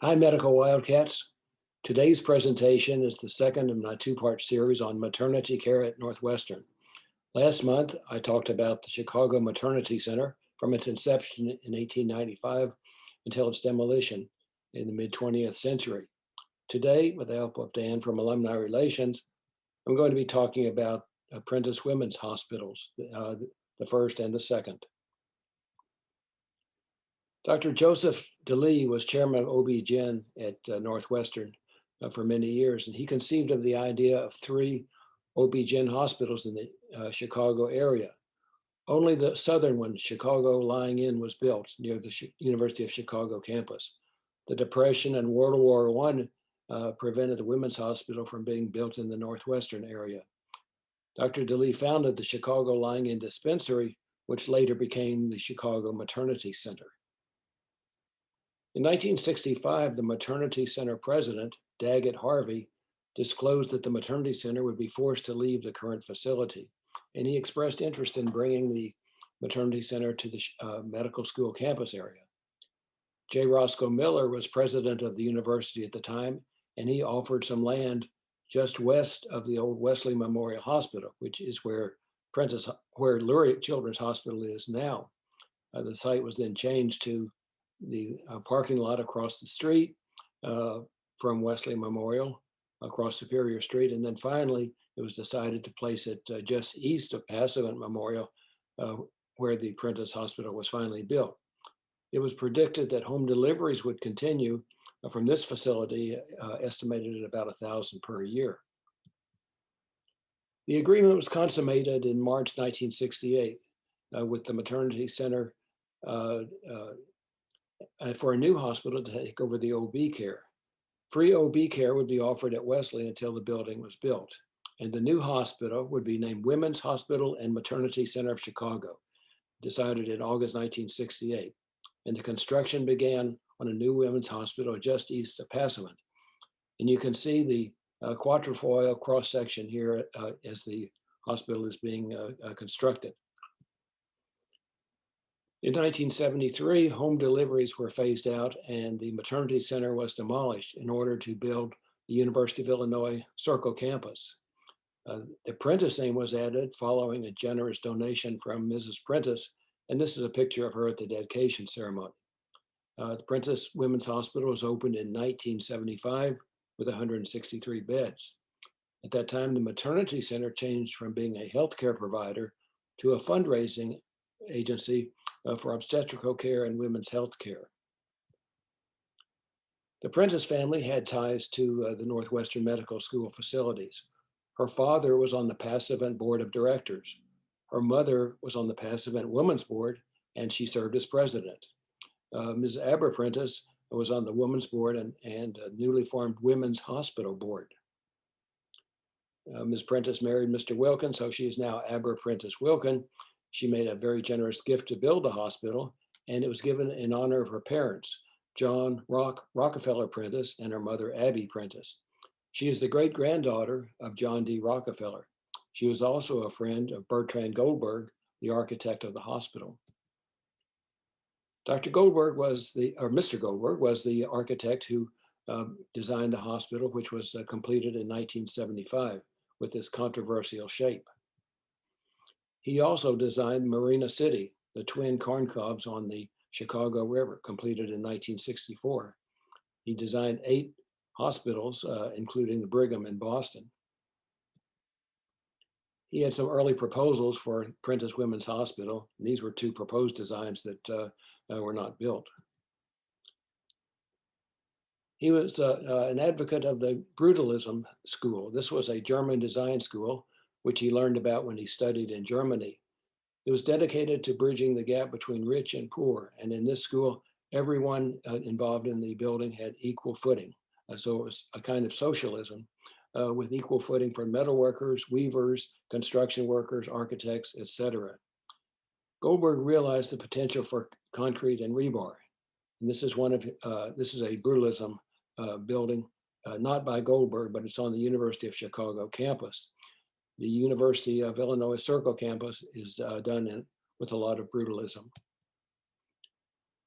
Hi, Medical Wildcats. Today's presentation is the second of my two-part series on maternity care at Northwestern. Last month, I talked about the Chicago Maternity Center from its inception in 1895 until its demolition in the mid-20th century. Today, with the help of Dan from Alumni Relations, I'm going to be talking about Prentice Women's Hospitals, the first and the second. Dr. Joseph DeLee was chairman of OB-GYN at Northwestern for many years, and he conceived of the idea of three OB-GYN hospitals in the Chicago area. Only the southern one, Chicago Lying In, was built near the University of Chicago campus. The Depression and World War I prevented the Women's Hospital from being built in the Northwestern area. Dr. DeLee founded the Chicago Lying In Dispensary, which later became the Chicago Maternity Center. In 1965, the Maternity Center president, Daggett Harvey, disclosed that the Maternity Center would be forced to leave the current facility, and he expressed interest in bringing the Maternity Center to the medical school campus area. J. Roscoe Miller was president of the university at the time, and he offered some land just west of the old Wesley Memorial Hospital, which is where Lurie Children's Hospital is now. The site was then changed to the parking lot across the street from Wesley Memorial, across Superior Street. And then finally, it was decided to place it just east of Passavant Memorial, where the Prentice Hospital was finally built. It was predicted that home deliveries would continue from this facility, estimated at about 1,000 per year. The agreement was consummated in March 1968 with the Maternity Center for a new hospital to take over the OB care. Free OB care would be offered at Wesley until the building was built. And the new hospital would be named Women's Hospital and Maternity Center of Chicago, decided in August 1968. And the construction began on a new women's hospital just east of Passavant. And you can see the quatrefoil cross-section here as the hospital is being constructed. In 1973, home deliveries were phased out and the maternity center was demolished in order to build the University of Illinois Circle campus. The Prentice name was added following a generous donation from Mrs. Prentice, and this is a picture of her at the dedication ceremony. The Prentice Women's Hospital was opened in 1975 with 163 beds. At that time, the maternity center changed from being a healthcare provider to a fundraising agency for obstetrical care and women's health care. The Prentice family had ties to the Northwestern Medical School facilities. Her father was on the Passavant Board of Directors. Her mother was on the Passavant Women's Board, and she served as president. Ms. Abra Prentice was on the Women's Board and a newly formed Women's Hospital Board. Ms. Prentice married Mr. Wilkin, so she is now Abra Prentice Wilkin. She made a very generous gift to build the hospital, and it was given in honor of her parents, John Rockefeller Prentice and her mother, Abby Prentice. She is the great-granddaughter of John D. Rockefeller. She was also a friend of Bertrand Goldberg, the architect of the hospital. Mr. Goldberg was the architect who designed the hospital, which was completed in 1975 with this controversial shape. He also designed Marina City, the twin corncobs on the Chicago River, completed in 1964. He designed 8 hospitals, including the Brigham in Boston. He had some early proposals for Prentice Women's Hospital. And these were 2 proposed designs that were not built. He was an advocate of the Brutalism school. This was a German design school, which he learned about when he studied in Germany. It was dedicated to bridging the gap between rich and poor. And in this school, everyone involved in the building had equal footing. So it was a kind of socialism with equal footing for metal workers, weavers, construction workers, architects, etc. Goldberg realized the potential for concrete and rebar. And this is a Brutalism building, not by Goldberg, but it's on the University of Chicago campus. The University of Illinois Circle campus is done with a lot of Brutalism.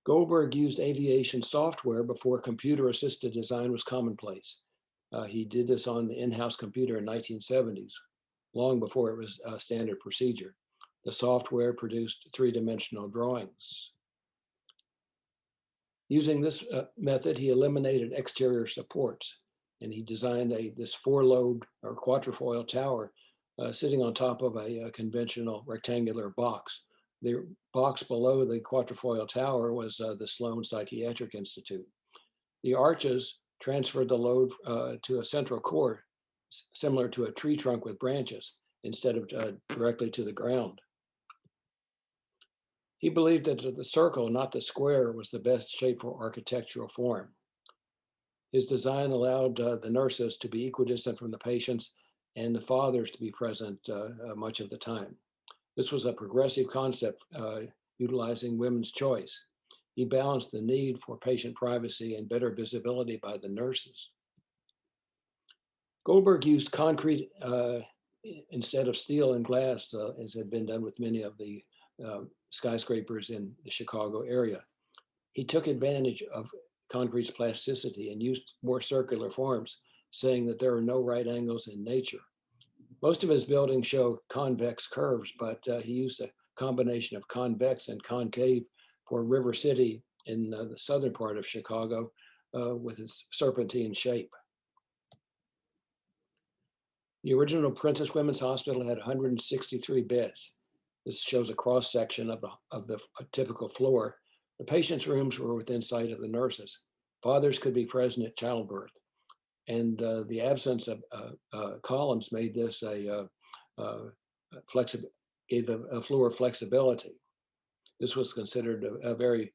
Goldberg used aviation software before computer-assisted design was commonplace. He did this on the in-house computer in 1970s, long before it was a standard procedure. The software produced three-dimensional drawings. Using this method, he eliminated exterior supports, and he designed this four-lobe or quatrefoil tower sitting on top of a conventional rectangular box. The box below the quatrefoil tower was the Sloan Psychiatric Institute. The arches transferred the load to a central core, similar to a tree trunk with branches, instead of directly to the ground. He believed that the circle, not the square, was the best shape for architectural form. His design allowed the nurses to be equidistant from the patients and the fathers to be present much of the time. This was a progressive concept utilizing women's choice. He balanced the need for patient privacy and better visibility by the nurses. Goldberg used concrete instead of steel and glass, as had been done with many of the skyscrapers in the Chicago area. He took advantage of concrete's plasticity and used more circular forms, saying that there are no right angles in nature. Most of his buildings show convex curves, but he used a combination of convex and concave for River City in the southern part of Chicago with its serpentine shape. The original Prentice Women's Hospital had 163 beds. This shows a cross section of the typical floor. The patients' rooms were within sight of the nurses. Fathers could be present at childbirth. And the absence of columns made this gave the floor flexibility. This was considered a very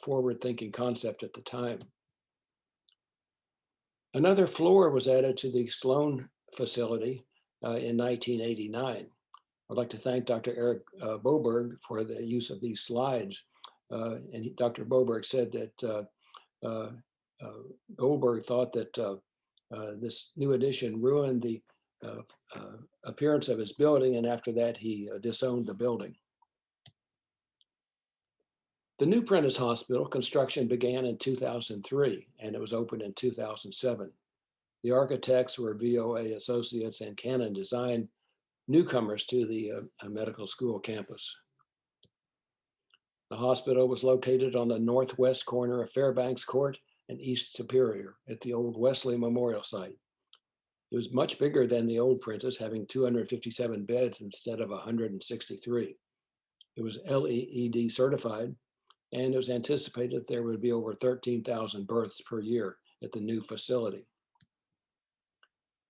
forward-thinking concept at the time. Another floor was added to the Sloan facility in 1989. I'd like to thank Dr. Eric Boberg for the use of these slides. Dr. Boberg said that Goldberg thought that this new addition ruined the appearance of his building, and after that he disowned the building. The new Prentice Hospital construction began in 2003, and it was opened in 2007. The architects were VOA Associates and Canon Design, newcomers to the medical school campus. The hospital was located on the northwest corner of Fairbanks Court and East Superior at the old Wesley Memorial Site. It was much bigger than the old Prentice, having 257 beds instead of 163. It was LEED certified, and it was anticipated there would be over 13,000 births per year at the new facility.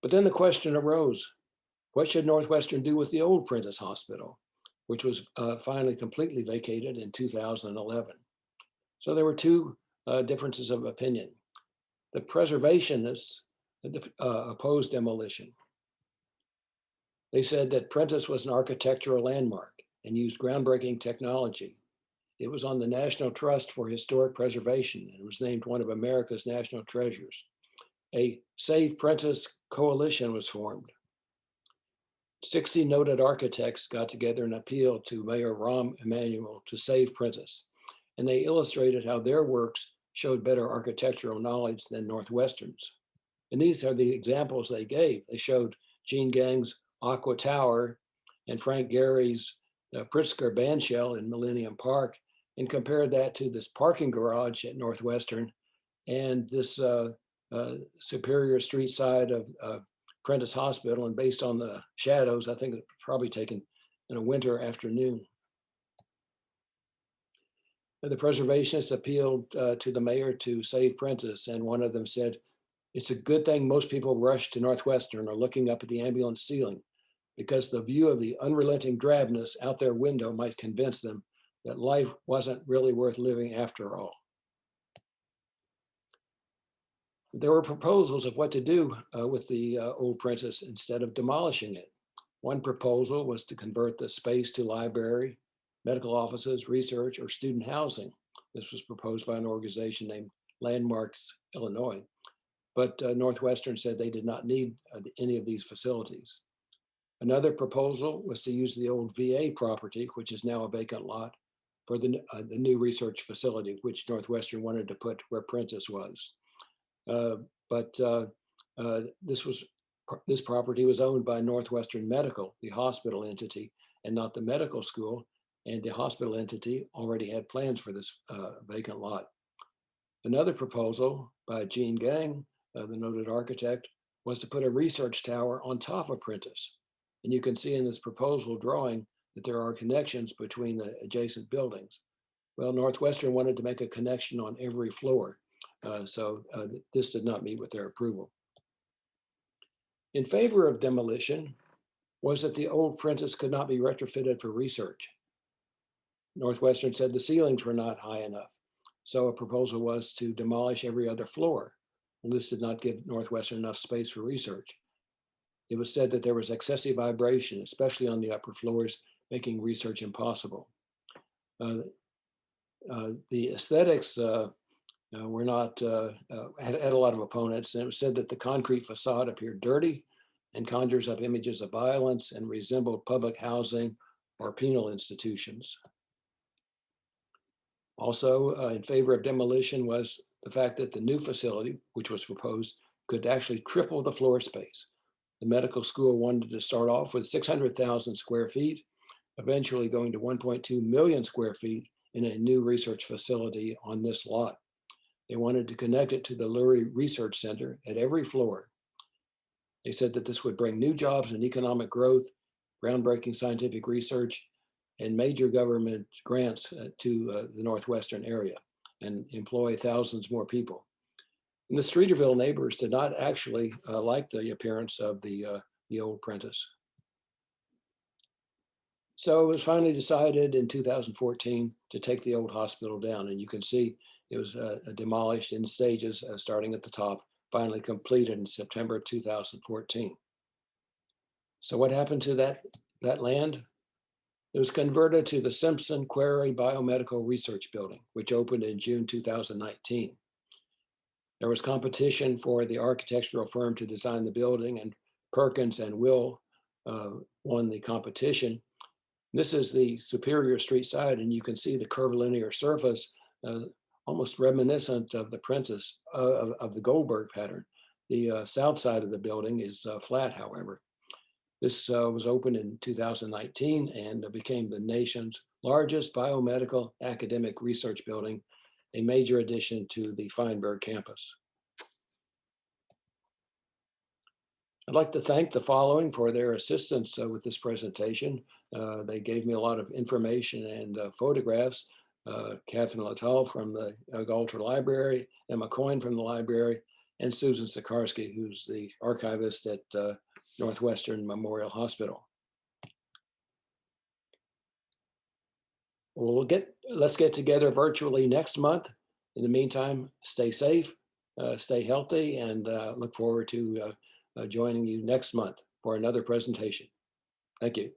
But then the question arose, what should Northwestern do with the old Prentice Hospital, which was finally completely vacated in 2011? So there were two differences of opinion. The preservationists opposed demolition. They said that Prentice was an architectural landmark and used groundbreaking technology. It was on the National Trust for Historic Preservation and was named one of America's national treasures. A Save Prentice coalition was formed. 60 noted architects got together and appealed to Mayor Rahm Emanuel to save Prentice, and they illustrated how their works showed better architectural knowledge than Northwestern's. And these are the examples they gave. They showed Gene Gang's Aqua Tower and Frank Gehry's Pritzker bandshell in Millennium Park, and compared that to this parking garage at Northwestern and this Superior Street side of Prentice Hospital. And based on the shadows, I think it was probably taken in a winter afternoon. The preservationists appealed to the mayor to save Prentice, and one of them said, "It's a good thing most people rush to Northwestern or looking up at the ambulance ceiling, because the view of the unrelenting drabness out their window might convince them that life wasn't really worth living after all." There were proposals of what to do with the old Prentice instead of demolishing it. One proposal was to convert the space to library, medical offices, research, or student housing. This was proposed by an organization named Landmarks Illinois. But Northwestern said they did not need any of these facilities. Another proposal was to use the old VA property, which is now a vacant lot, for the new research facility, which Northwestern wanted to put where Prentice was. But this property was owned by Northwestern Medical, the hospital entity, and not the medical school. And the hospital entity already had plans for this vacant lot. Another proposal by Jean Gang, the noted architect, was to put a research tower on top of Prentice. And you can see in this proposal drawing that there are connections between the adjacent buildings. Well, Northwestern wanted to make a connection on every floor, so this did not meet with their approval. In favor of demolition was that the old Prentice could not be retrofitted for research. Northwestern said the ceilings were not high enough, so a proposal was to demolish every other floor. Well, this did not give Northwestern enough space for research. It was said that there was excessive vibration, especially on the upper floors, making research impossible. The aesthetics were not, had a lot of opponents, and it was said that the concrete facade appeared dirty and conjures up images of violence and resembled public housing or penal institutions. Also, in favor of demolition was the fact that the new facility, which was proposed, could actually triple the floor space. The medical school wanted to start off with 600,000 square feet, eventually going to 1.2 million square feet in a new research facility on this lot. They wanted to connect it to the Lurie Research Center at every floor. They said that this would bring new jobs and economic growth, groundbreaking scientific research, and major government grants to the Northwestern area and employ thousands more people. And the Streeterville neighbors did not actually like the appearance of the old Prentice. So it was finally decided in 2014 to take the old hospital down. And you can see it was demolished in stages, starting at the top, finally completed in September 2014. So what happened to that land? It was converted to the Simpson-Querrey Biomedical Research Building, which opened in June 2019. There was competition for the architectural firm to design the building, and Perkins and Will won the competition. This is the Superior Street side, and you can see the curvilinear surface, almost reminiscent of the Prentice, of the Goldberg pattern. The south side of the building is flat, however. This was opened in 2019 and became the nation's largest biomedical academic research building, a major addition to the Feinberg campus. I'd like to thank the following for their assistance with this presentation. They gave me a lot of information and photographs. Catherine Littell from the Galter Library, Emma Coyne from the library, and Susan Sikarsky, who's the archivist at Northwestern Memorial Hospital. Let's get together virtually next month. In the meantime, stay safe, stay healthy, and look forward to joining you next month for another presentation. Thank you.